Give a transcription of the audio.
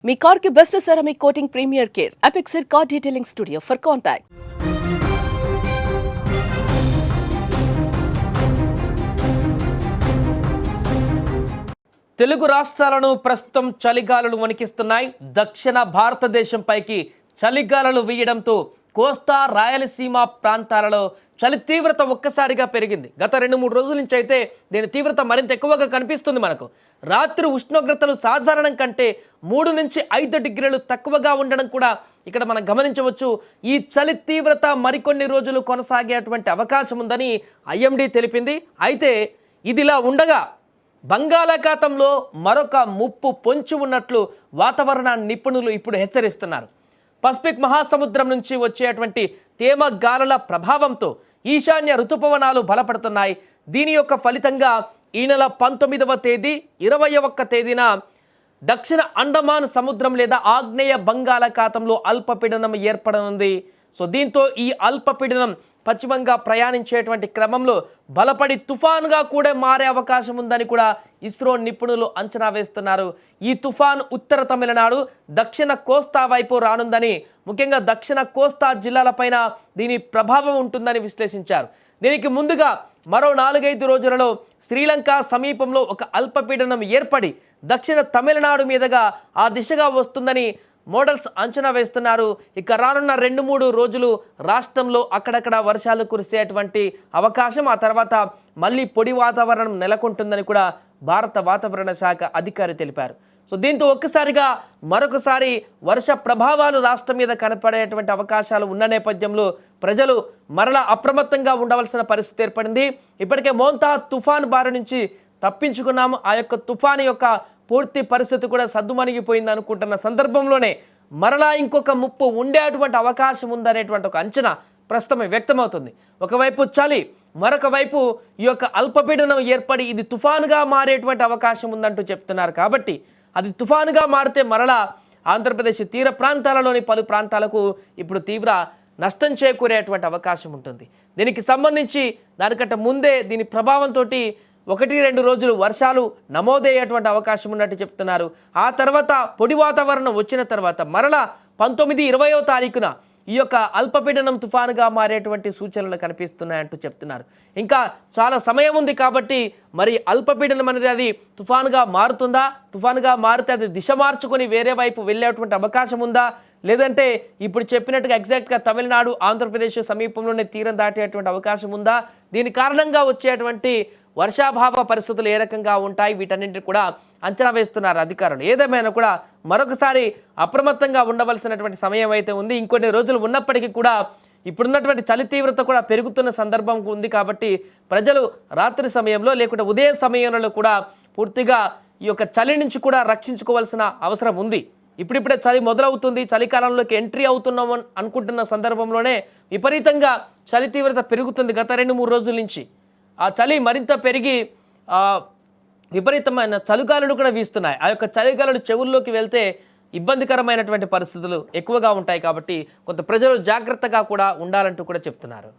మీ car కి best ceramic coating premier care Apexer car detailing studio for contact. Telugu రాష్ట్రాలను ప్రస్తుతం చలిగాలులు వణికిస్తున్నాయి. దక్షిణ భారతదేశంపైకి చలిగాలులు వీయడంతో కోస్తా రాయలసీమ ప్రాంతాలలో చలి తీవ్రత ఒక్కసారిగా పెరిగింది. గత 2-3 రోజుల నుంచి అయితే దీని తీవ్రత మరింత ఎక్కువగా కనిపిస్తుంది. మనకు రాత్రి ఉష్ణోగ్రతలు సాధారణం కంటే 3 నుంచి 5 డిగ్రీలు తక్కువగా ఉండడం కూడా ఇక్కడ మనం గమనించవచ్చు. ఈ చలి తీవ్రత మరికొన్ని రోజులు కొనసాగేటువంటి అవకాశం ఉందని ఐఎండీ తెలిపింది. అయితే ఇదిలా ఉండగా బంగాళాఖాతంలో మరొక ముప్పు పొంచి ఉన్నట్లు వాతావరణ నిపుణులు ఇప్పుడు హెచ్చరిస్తున్నారు. పసిఫిక్ మహాసముద్రం నుంచి వచ్చేటువంటి తేమ గాలుల ప్రభావంతో ఈశాన్య ఋతుపవనాలు బలపడుతున్నాయి. దీని యొక్క ఫలితంగా ఈ నెల 19వ తేదీ 21వ తేదీన దక్షిణ అండమాన్ సముద్రం లేదా ఆగ్నేయ బంగాళాఖాతంలో అల్పపీడనం ఏర్పడనుంది. సో దీంతో ఈ అల్పపీడనం పశ్చిమంగా ప్రయాణించేటువంటి క్రమంలో బలపడి తుఫానుగా కూడా మారే అవకాశం ఉందని కూడా ఇస్రో నిపుణులు అంచనా వేస్తున్నారు. ఈ తుఫాను ఉత్తర తమిళనాడు, దక్షిణ కోస్తా వైపు రానుందని, ముఖ్యంగా దక్షిణ కోస్తా జిల్లాలపైన దీని ప్రభావం ఉంటుందని విశ్లేషించారు. దీనికి ముందుగా మరో 4-5 రోజులలో శ్రీలంక సమీపంలో ఒక అల్పపీడనం ఏర్పడి దక్షిణ తమిళనాడు మీదుగా ఆ దిశగా వస్తుందని మోడల్స్ అంచనా వేస్తున్నారు. ఇక రానున్న 2-3 రోజులు రాష్ట్రంలో అక్కడక్కడ వర్షాలు కురిసేటువంటి అవకాశం, ఆ తర్వాత మళ్ళీ పొడి వాతావరణం నెలకొంటుందని కూడా భారత వాతావరణ శాఖ అధికారి తెలిపారు. సో దీంతో ఒక్కసారిగా మరొకసారి వర్ష ప్రభావాలు రాష్ట్రం మీద కనపడేటువంటి అవకాశాలు ఉన్న నేపథ్యంలో ప్రజలు మరలా అప్రమత్తంగా ఉండవలసిన పరిస్థితి ఏర్పడింది. ఇప్పటికే మోంతా తుఫాను బారి నుంచి తప్పించుకున్నాము. ఆ యొక్క తుఫాను యొక్క పూర్తి పరిస్థితి కూడా సద్దుమణిగిపోయింది అనుకుంటున్న సందర్భంలోనే మరలా ఇంకొక ముప్పు ఉండేటువంటి అవకాశం ఉందనేటువంటి ఒక అంచనా ప్రస్తుతం వ్యక్తమవుతుంది. ఒకవైపు చలి, మరొక వైపు ఈ యొక్క అల్పపీడనం ఏర్పడి ఇది తుఫానుగా మారేటువంటి అవకాశం ఉందంటూ చెప్తున్నారు. కాబట్టి అది తుఫానుగా మారితే మరలా ఆంధ్రప్రదేశ్ తీర ప్రాంతాలలోని పలు ప్రాంతాలకు ఇప్పుడు తీవ్ర నష్టం చేకూరేటువంటి అవకాశం ఉంటుంది. దీనికి సంబంధించి దానికంటే ముందే దీని ప్రభావంతో 1-2 రోజులు వర్షాలు నమోదయ్యేటువంటి అవకాశం ఉన్నట్టు చెప్తున్నారు. ఆ తర్వాత పొడి వాతావరణం వచ్చిన తర్వాత మరలా 19-20వ తారీఖున ఈ యొక్క అల్పపీడనం తుఫానుగా మారేటువంటి సూచనలు కనిపిస్తున్నాయంటూ చెప్తున్నారు. ఇంకా చాలా సమయం ఉంది కాబట్టి మరి అల్పపీడనం అనేది అది తుఫానుగా మారుతుందా, తుఫానుగా మారితే అది దిశ మార్చుకొని వేరే వైపు వెళ్ళేటువంటి అవకాశం ఉందా, లేదంటే ఇప్పుడు చెప్పినట్టుగా ఎగ్జాక్ట్గా తమిళనాడు, ఆంధ్రప్రదేశ్ సమీపంలోనే తీరం దాటేటువంటి అవకాశం ఉందా, దీని కారణంగా వచ్చేటువంటి వర్షాభావ పరిస్థితులు ఏ రకంగా ఉంటాయి, వీటన్నింటినీ కూడా అంచనా వేస్తున్నారు అధికారులు. ఏదేమైనా కూడా మరొకసారి అప్రమత్తంగా ఉండవలసినటువంటి సమయం అయితే ఉంది. ఇంకొన్ని రోజులు ఉన్నప్పటికీ కూడా ఇప్పుడున్నటువంటి చలి తీవ్రత కూడా పెరుగుతున్న సందర్భం ఉంది. కాబట్టి ప్రజలు రాత్రి సమయంలో లేకుంటే ఉదయం సమయంలో కూడా పూర్తిగా ఈ యొక్క చలి నుంచి కూడా రక్షించుకోవాల్సిన అవసరం ఉంది. ఇప్పుడిప్పుడే చలి మొదలవుతుంది, చలికాలంలోకి ఎంట్రీ అవుతున్నాము అనుకుంటున్న సందర్భంలోనే విపరీతంగా చలి తీవ్రత పెరుగుతుంది. గత 2-3 రోజుల నుంచి ఆ చలి మరింత పెరిగి విపరీతమైన చలిగాలులు కూడా వీస్తున్నాయి. ఆ యొక్క చలిగాలులు చెవుల్లోకి వెళ్తే ఇబ్బందికరమైనటువంటి పరిస్థితులు ఎక్కువగా ఉంటాయి. కాబట్టి కొంత ప్రజలు జాగ్రత్తగా కూడా ఉండాలంటూ కూడా చెప్తున్నారు.